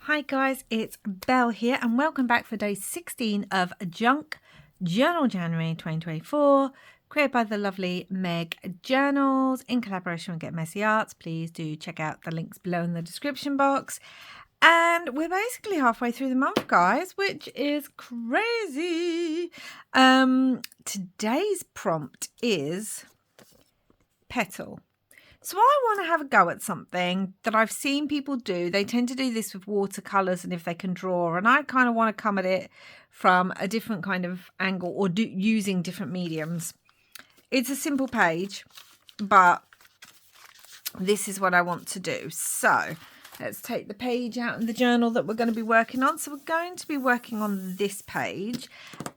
Hi guys, it's Belle here and welcome back for day 16 of Junk Journal January 2024, created by the lovely Meg Journals in collaboration with Get Messy Arts. Please do check out the links below in the description box. And we're basically halfway through the month, guys, which is crazy. Today's prompt is Petal. So I want to have a go at something that I've seen people do. They tend to do this with watercolours and if they can draw. And I kind of want to come at it from a different kind of angle or using different mediums. It's a simple page, but this is what I want to do. So let's take the page out in the journal that we're going to be working on. So we're going to be working on this page.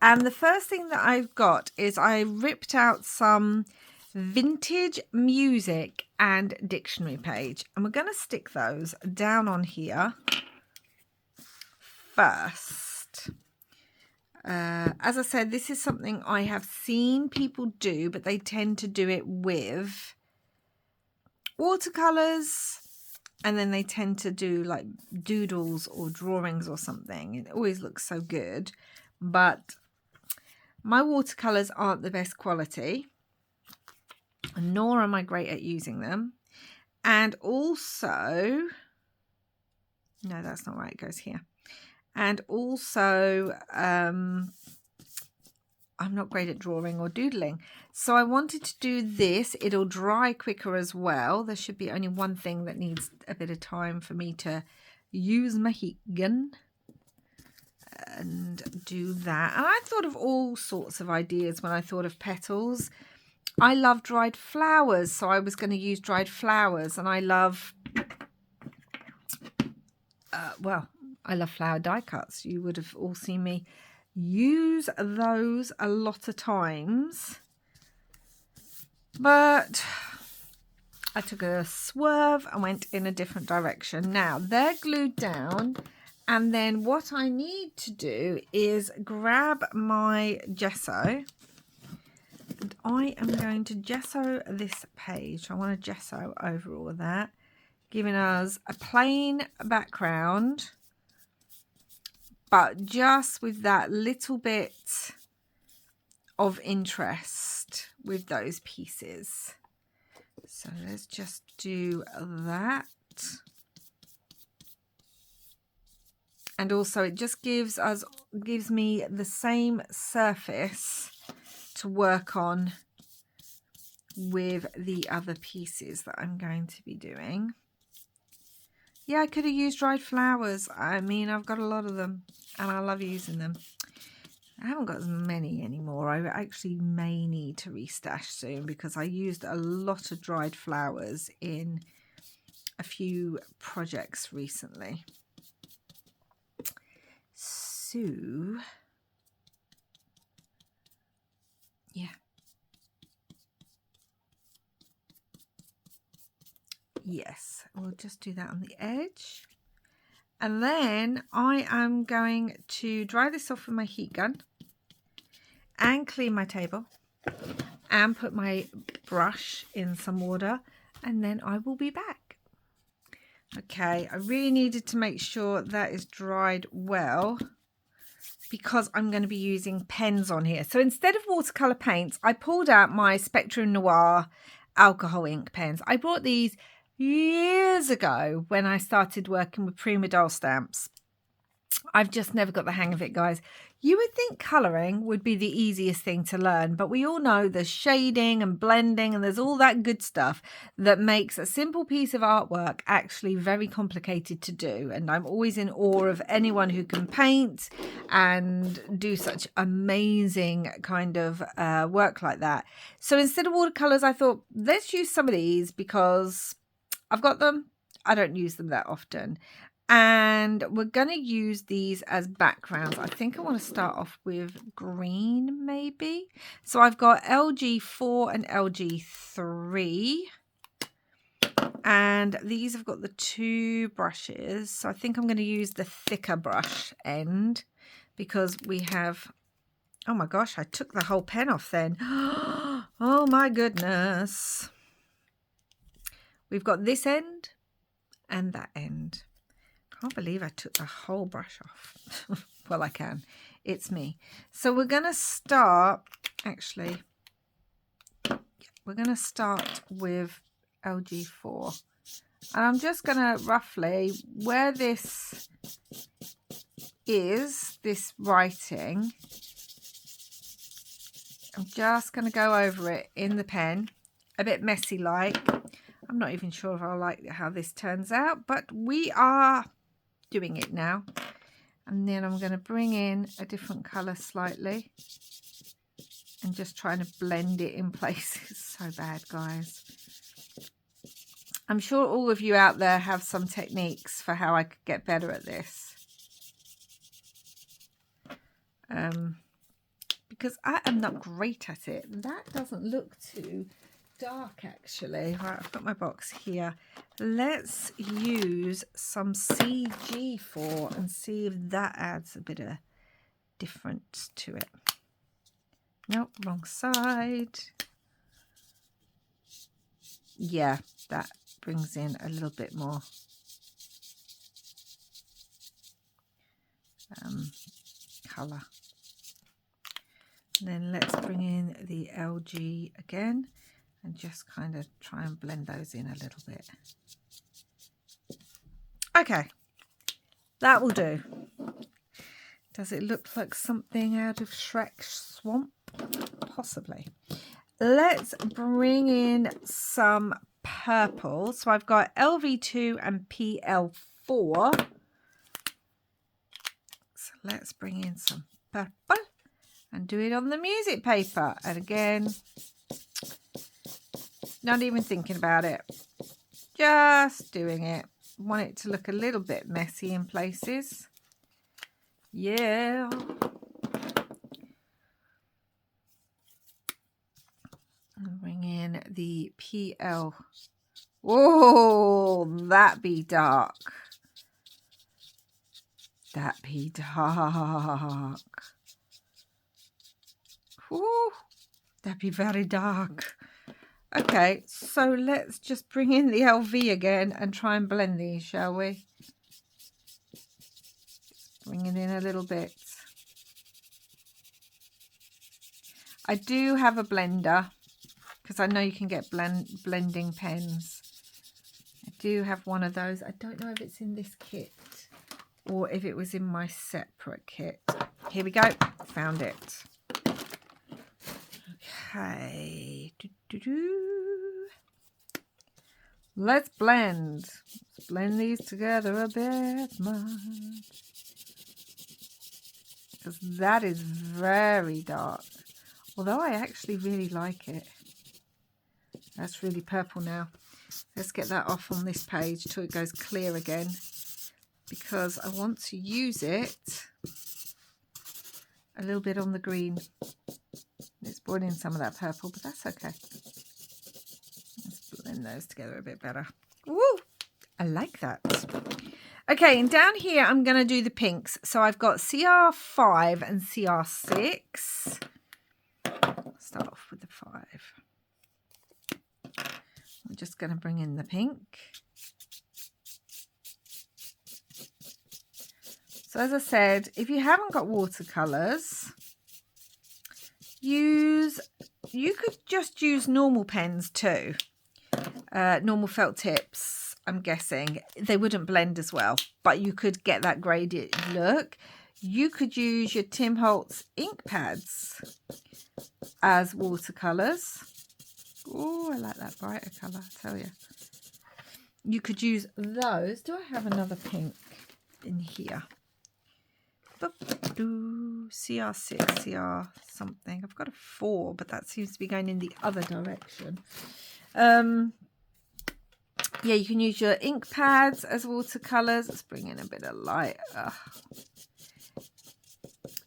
And the first thing that I've got is I ripped out some vintage music and dictionary page, and we're going to stick those down on here first. As I said, this is something I have seen people do, but they tend to do it with watercolors, and then they tend to do like doodles or drawings or something. It always looks so good, but my watercolors aren't the best quality, nor am I great at using them. And also, no, that's not right, it goes here. And also, I'm not great at drawing or doodling. So I wanted to do this. It'll dry quicker as well. There should be only one thing that needs a bit of time for me to use my heat gun and do that. And I thought of all sorts of ideas when I thought of petals. I love dried flowers, so I was going to use dried flowers, and I love, I love flower die cuts. You would have all seen me use those a lot of times, but I took a swerve and went in a different direction. Now, they're glued down, and then what I need to do is grab my gesso. And I am going to gesso this page. I want to gesso over all of that, giving us a plain background, but just with that little bit of interest with those pieces. So let's just do that. And also it just gives me the same surface to work on with the other pieces that I'm going to be doing. Yeah, I could have used dried flowers. I mean, I've got a lot of them and I love using them. I haven't got as many anymore. I actually may need to restash soon because I used a lot of dried flowers in a few projects recently. So yeah. Yes, we'll just do that on the edge. And then I am going to dry this off with my heat gun and clean my table and put my brush in some water, and then I will be back. Okay, I really needed to make sure that is dried well because I'm going to be using pens on here. So instead of watercolor paints, I pulled out my Spectrum Noir alcohol ink pens. I bought these years ago when I started working with Prima Doll stamps. I've just never got the hang of it, guys. You would think colouring would be the easiest thing to learn, but we all know there's shading and blending and there's all that good stuff that makes a simple piece of artwork actually very complicated to do. And I'm always in awe of anyone who can paint and do such amazing kind of work like that. So instead of watercolours, I thought, let's use some of these because I've got them. I don't use them that often. And we're going to use these as backgrounds. I think I want to start off with green, maybe. So I've got LG4 and LG3. And these have got the two brushes. So I think I'm going to use the thicker brush end because we have... Oh my gosh, I took the whole pen off then. Oh my goodness. We've got this end and that end. Can't believe I took the whole brush off. Well, I can. It's me. So we're going to start, actually, we're going to start with LG4. And I'm just going to roughly, where this is, this writing, I'm just going to go over it in the pen, a bit messy like. I'm not even sure if I like how this turns out, but we are doing it now. And then I'm going to bring in a different colour slightly and just trying to blend it in places. So bad, guys. I'm sure all of you out there have some techniques for how I could get better at this. Because I am not great at it. That doesn't look too dark, actually. Right, I've got my box here. Let's use some CG4 and see if that adds a bit of difference to it. Nope, wrong side. Yeah, that brings in a little bit more colour. And then let's bring in the LG again and just kind of try and blend those in a little bit. Okay, that will do. Does it look like something out of Shrek's swamp? Possibly. Let's bring in some purple. So I've got LV2 and PL4. So let's bring in some purple and do it on the music paper. And again, not even thinking about it. Just doing it. Want it to look a little bit messy in places. Yeah. And bring in the PL. Whoa, that be dark. That be dark. Whew, that be very dark. Okay, so let's just bring in the LV again and try and blend these, shall we? Bring it in a little bit. I do have a blender because I know you can get blending pens. I do have one of those. I don't know if it's in this kit or if it was in my separate kit. Here we go. Found it. Okay. Let's blend. Let's blend these together a bit much. Because that is very dark. Although I actually really like it. That's really purple now. Let's get that off on this page till it goes clear again. Because I want to use it a little bit on the green. It's brought in some of that purple, but that's okay. Let's blend those together a bit better. Woo! I like that. Okay, and down here I'm going to do the pinks. So I've got CR5 and CR6. Start off with the 5. I'm just going to bring in the pink. So as I said, if you haven't got watercolours, you could just use normal pens too. Normal felt tips, I'm guessing. They wouldn't blend as well, but you could get that graded look. You could use your Tim Holtz ink pads as watercolours. Oh, I like that brighter colour, I tell you. You could use those. Do I have another pink in here? CR6, CR something. I've got a 4, but that seems to be going in the other direction. Yeah, you can use your ink pads as watercolours. Let's bring in a bit of light.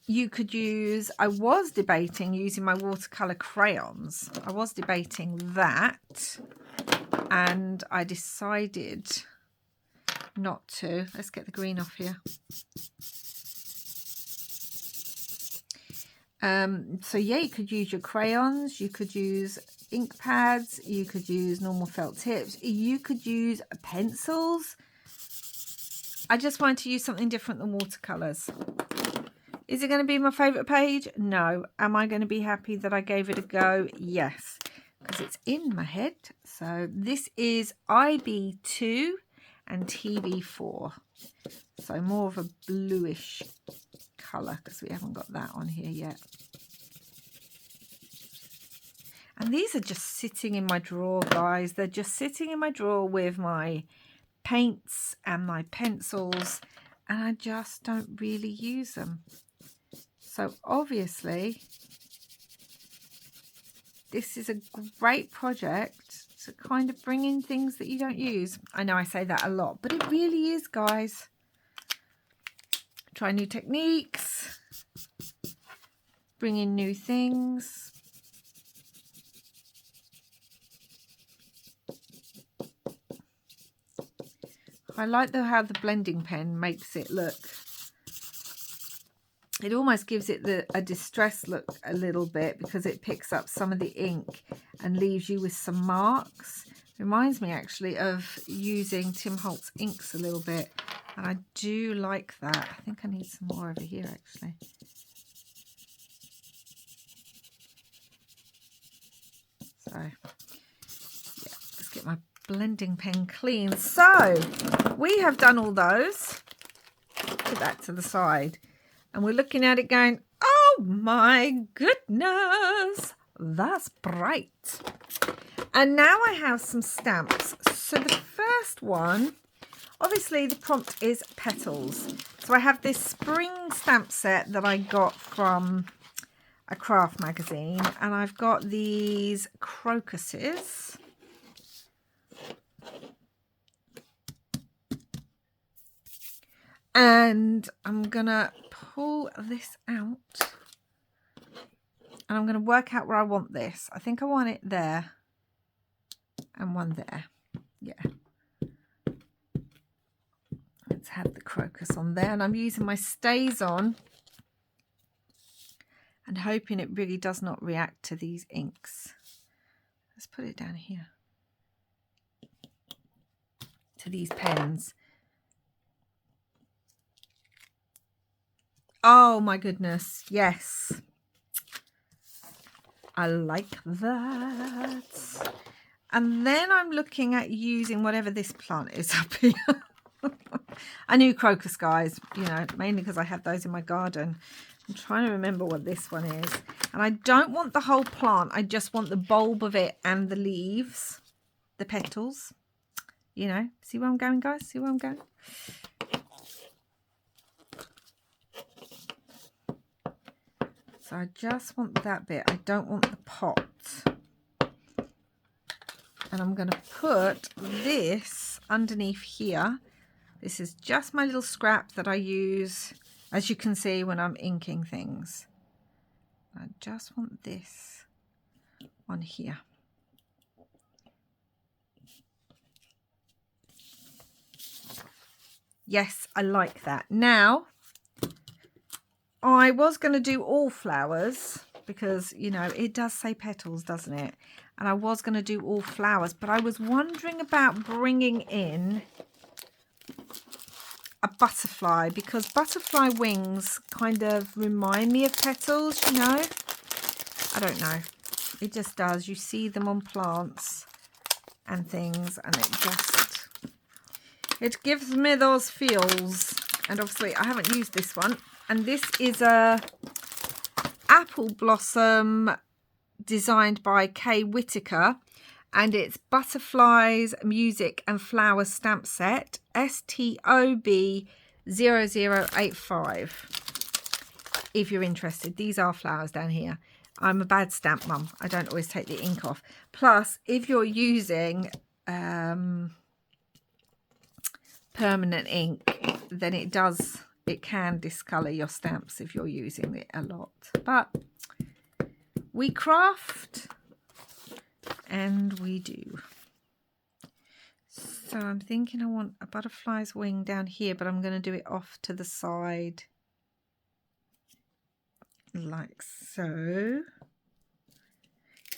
You could use, I was debating using my watercolour crayons. I was debating that, and I decided not to. Let's get the green off here. So yeah, you could use your crayons, you could use ink pads, you could use normal felt tips, you could use pencils. I just wanted to use something different than watercolours. Is it going to be my favourite page? No. Am I going to be happy that I gave it a go? Yes, because it's in my head. So this is IB2 and TV4. So more of a bluish colour because we haven't got that on here yet. And these are just sitting in my drawer, guys. They're just sitting in my drawer with my paints and my pencils, and I just don't really use them. So obviously this is a great project to kind of bring in things that you don't use. I know I say that a lot, but it really is, guys. Try new techniques, bring in new things. I like how the blending pen makes it look. It almost gives it a distressed look a little bit because it picks up some of the ink and leaves you with some marks. Reminds me actually of using Tim Holtz inks a little bit. And I do like that. I think I need some more over here actually. So, yeah, let's get my blending pen clean. So, we have done all those. Put that to the side. And we're looking at it going, oh my goodness, that's bright. And now I have some stamps. So the first one, obviously the prompt is petals. So I have this spring stamp set that I got from a craft magazine. And I've got these crocuses. And I'm going to pull this out. And I'm going to work out where I want this. I think I want it there. And one there. Yeah. Let's have the crocus on there. And I'm using my StazOn. And hoping it really does not react to these inks. Let's put it down here. To these pens. Oh my goodness, yes. I like that. And then I'm looking at using whatever this plant is up here. I knew crocus, guys, you know, mainly because I have those in my garden. I'm trying to remember what this one is. And I don't want the whole plant. I just want the bulb of it and the leaves, the petals. You know, see where I'm going, guys? See where I'm going? So I just want that bit. I don't want the pot. And I'm going to put this underneath here. This is just my little scrap that I use, as you can see, when I'm inking things. I just want this on here. Yes, I like that. Now, I was going to do all flowers because, you know, it does say petals, doesn't it? And I was going to do all flowers, but I was wondering about bringing in a butterfly because butterfly wings kind of remind me of petals, you know? I don't know. It just does. You see them on plants and things and it gives me those feels. And obviously I haven't used this one. And this is a apple blossom designed by Kay Whitaker. And it's Butterflies, Music and Flowers stamp set. STOB 0085. If you're interested, these are flowers down here. I'm a bad stamp mum. I don't always take the ink off. Plus, if you're using permanent ink, then it can discolour your stamps if you're using it a lot. But we craft and we do. So I'm thinking I want a butterfly's wing down here, but I'm going to do it off to the side like so.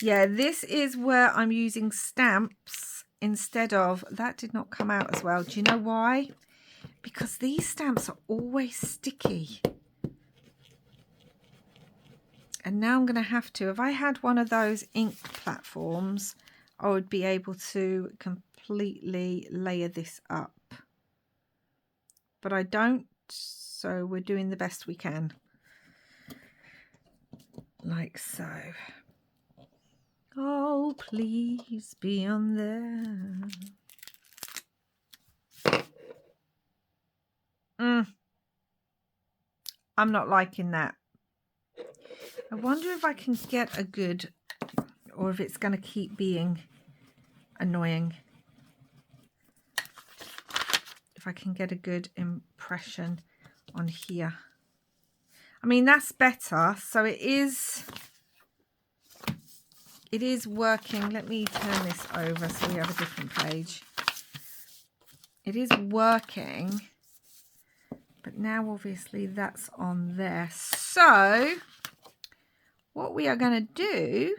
Yeah, this is where I'm using stamps instead of, that did not come out as well. Do you know why? because these stamps are always sticky. And now I'm going to have to, if I had one of those ink platforms, I would be able to completely layer this up. But I don't, so we're doing the best we can. Like so. Oh, please be on there. I'm not liking that. I wonder if I can get a good, or if it's going to keep being annoying. If I can get a good impression on here. I mean, that's better. So it is working. Let me turn this over so we have a different page. It is working. But now obviously that's on there. So what we are going to do,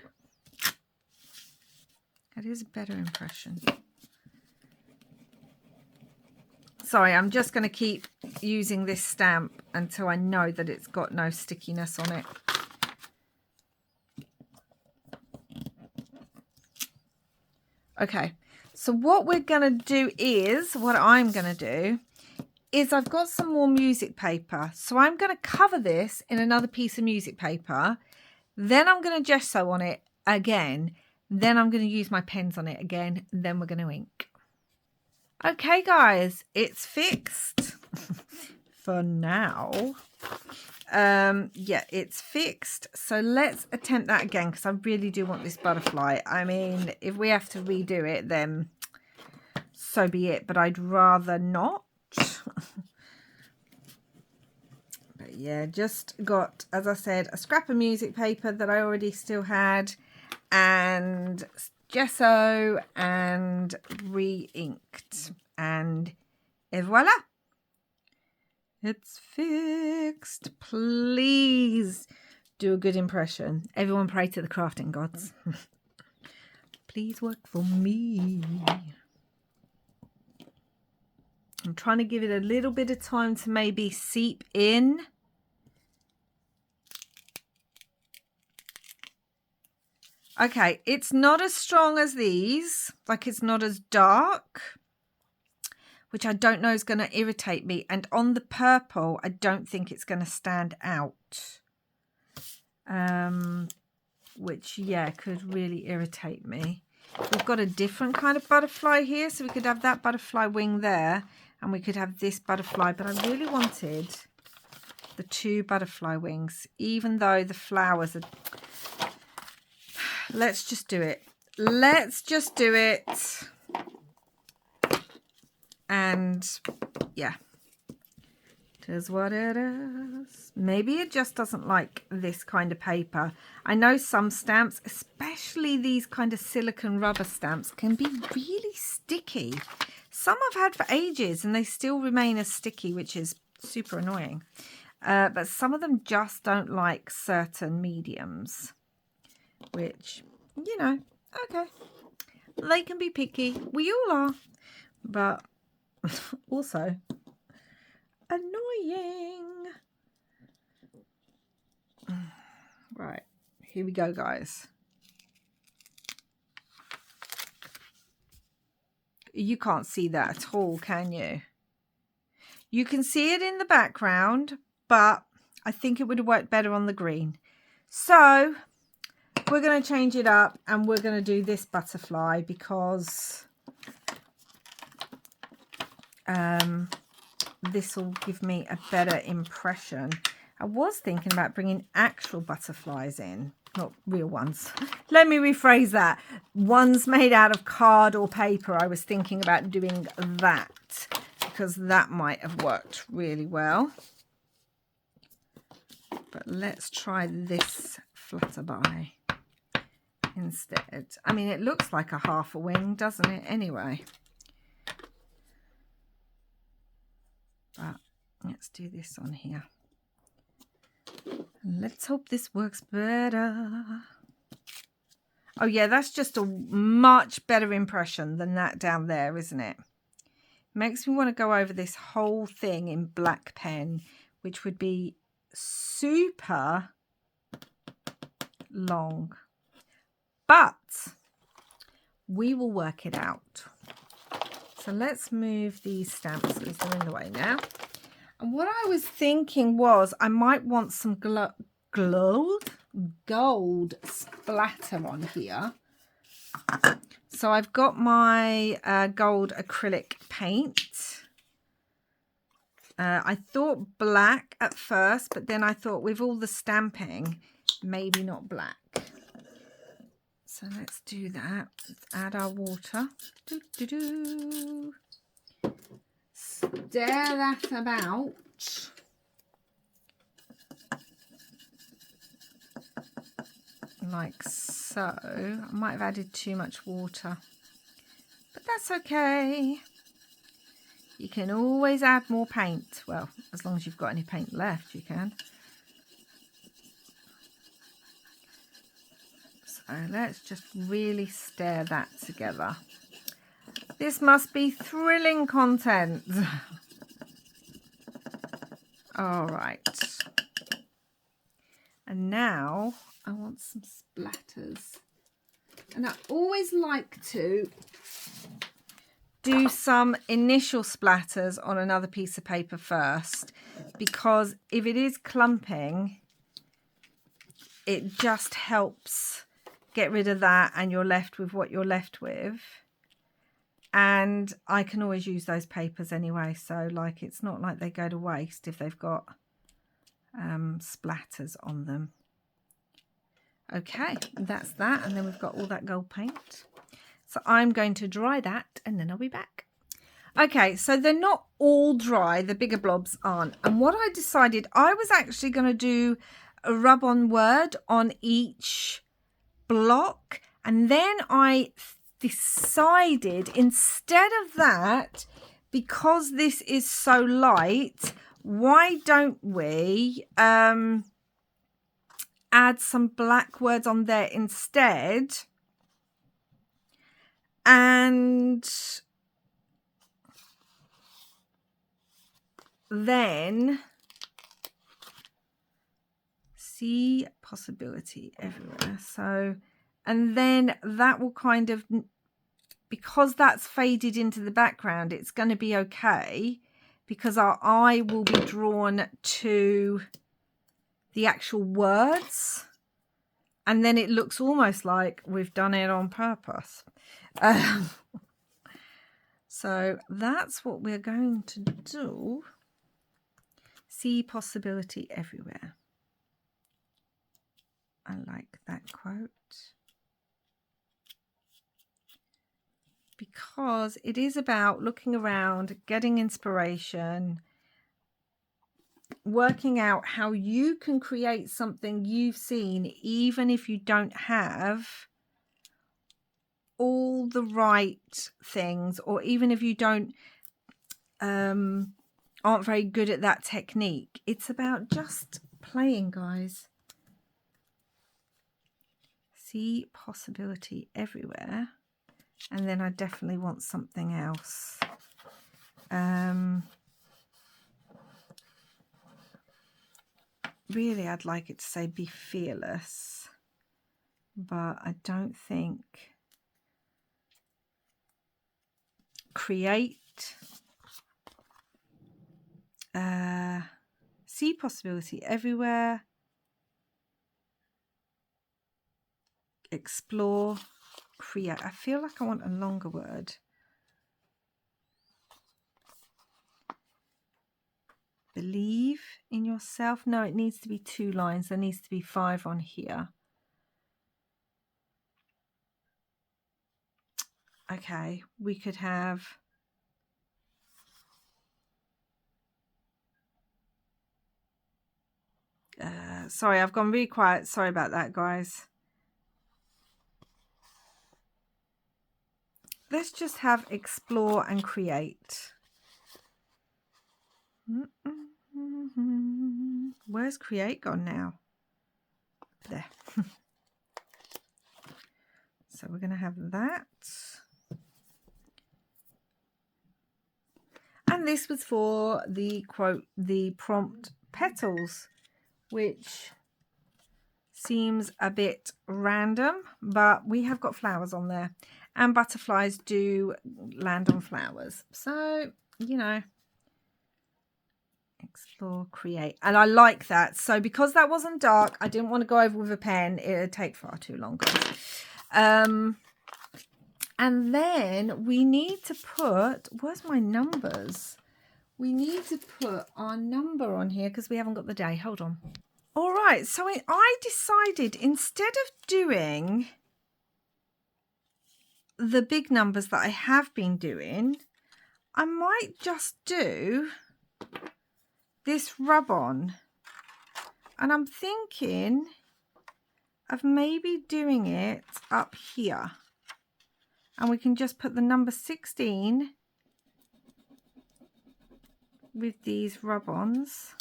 that is a better impression. Sorry, I'm just going to keep using this stamp until I know that it's got no stickiness on it. Okay, so what we're going to do is, what I'm going to do is I've got some more music paper. So I'm going to cover this in another piece of music paper. Then I'm going to gesso on it again. Then I'm going to use my pens on it again. Then we're going to ink. Okay, guys, it's fixed for now. Yeah, it's fixed. So let's attempt that again because I really do want this butterfly. I mean, if we have to redo it, then so be it. But I'd rather not. But yeah, just got, as I said, a scrap of music paper that I already still had and gesso and re-inked, and voila, it's fixed. Please do a good impression. Everyone pray to the crafting gods. Please work for me. I'm trying to give it a little bit of time to maybe seep in. Okay, it's not as strong as these, like it's not as dark, which I don't know is going to irritate me. And on the purple, I don't think it's going to stand out, which, yeah, could really irritate me. We've got a different kind of butterfly here, so we could have that butterfly wing there, and we could have this butterfly, but I really wanted the two butterfly wings, even though the flowers are... Let's just do it. Let's just do it. And yeah, it is what it is. Maybe it just doesn't like this kind of paper. I know some stamps, especially these kind of silicone rubber stamps, can be really sticky. Some I've had for ages and they still remain as sticky, which is super annoying. But some of them just don't like certain mediums. Which, you know, okay, they can be picky. We all are, but also annoying. Right, here we go, guys. You can't see that at all, can you? You can see it in the background, but I think it would have worked better on the green. So we're going to change it up and we're going to do this butterfly because this will give me a better impression. I was thinking about bringing actual butterflies in, not real ones. Let me rephrase that. Ones made out of card or paper. I was thinking about doing that because that might have worked really well. But let's try this flutterby instead. I mean, it looks like a half a wing, doesn't it, anyway? But let's do this on here. Let's hope this works better. Oh yeah, that's just a much better impression than that down there, isn't it? Makes me want to go over this whole thing in black pen, which would be super long. But we will work it out. So let's move these stamps because they're in the way now. And what I was thinking was I might want some gold splatter on here. So I've got my gold acrylic paint. I thought black at first, but then I thought with all the stamping, maybe not black. So let's do that. Let's add our water. Stir that about. Like so. I might have added too much water, but that's okay. You can always add more paint. Well, as long as you've got any paint left, you can. So let's just really stir that together. This must be thrilling content. All right. And now I want some splatters. And I always like to do some initial splatters on another piece of paper first, because if it is clumping, it just helps get rid of that and you're left with what you're left with. And I can always use those papers anyway, so like it's not like they go to waste if they've got splatters on them. Okay, that's that, and then we've got all that gold paint. So I'm going to dry that and then I'll be back. Okay, so they're not all dry, the bigger blobs aren't. And what I decided, I was actually going to do a rub-on word on each block, and then I decided instead of that, because this is so light, why don't we add some black words on there instead, and then see possibility everywhere. So, and then that will kind of, because that's faded into the background, it's going to be okay, because our eye will be drawn to the actual words, and then it looks almost like we've done it on purpose. So that's what we're going to do. See possibility everywhere. I like that quote, because it is about looking around, getting inspiration, working out how you can create something you've seen, even if you don't have all the right things, or even if you don't aren't very good at that technique. It's about just playing, guys. See possibility everywhere. And then I definitely want something else. Really, I'd like it to say be fearless, but I don't think. Create. See possibility everywhere. Explore. Create. I feel like I want a longer word. Believe in yourself. No, it needs to be 2 lines. There needs to be 5 on here. Okay, we could have sorry, I've gone really quiet. Sorry about that, guys. Let's just have explore and create. Where's create gone now? There. So we're going to have that. And this was for the quote, the prompt petals, which seems a bit random, but we have got flowers on there, and butterflies do land on flowers. So, you know, explore, create. And I like that. So because that wasn't dark, I didn't want to go over with a pen. It would take far too long. And then we need to put, where's my numbers? We need to put our number on here because we haven't got the day. Hold on. All right, so I decided instead of doing the big numbers that I have been doing, I might just do this rub-on. And I'm thinking of maybe doing it up here. And we can just put the number 16 with these rub-ons.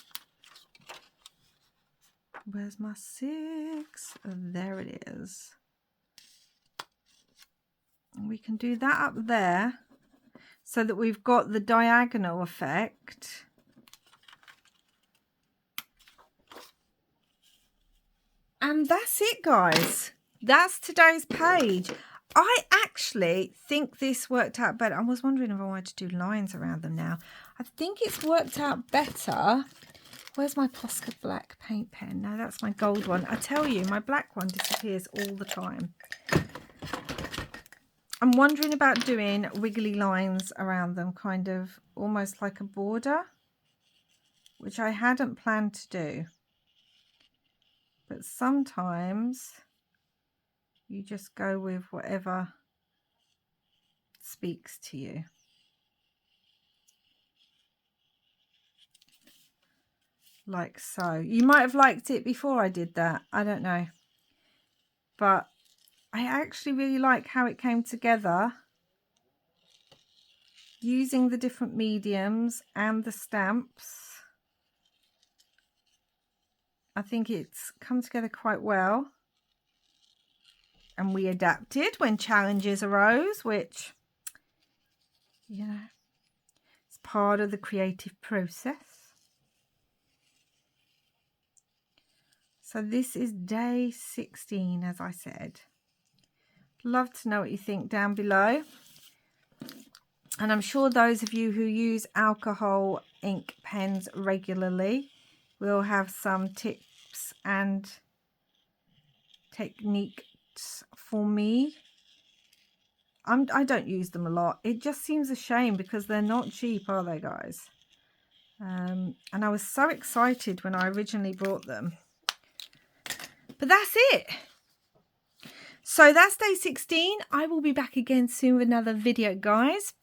Where's my 6? Oh, there it is. And we can do that up there so that we've got the diagonal effect. And that's it, guys. That's today's page. I actually think this worked out better. I was wondering if I wanted to do lines around them now. I think it's worked out better. Where's my Posca black paint pen? No, that's my gold one. I tell you, my black one disappears all the time. I'm wondering about doing wiggly lines around them, kind of almost like a border, which I hadn't planned to do. But sometimes you just go with whatever speaks to you. Like so. You might have liked it before I did that. I don't know. But I actually really like how it came together using the different mediums and the stamps. I think it's come together quite well. And we adapted when challenges arose, which, you know, it's part of the creative process. So this is day 16, as I said. Love to know what you think down below. And I'm sure those of you who use alcohol ink pens regularly will have some tips and techniques for me. I don't use them a lot. It just seems a shame because they're not cheap, are they, guys? And I was so excited when I originally bought them. But that's it. So that's day 16. I will be back again soon with another video, guys.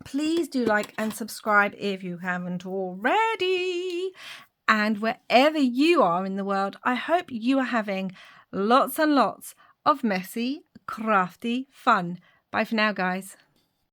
Please do like and subscribe if you haven't already. And wherever you are in the world, I hope you are having lots and lots of messy, crafty fun. Bye for now, guys.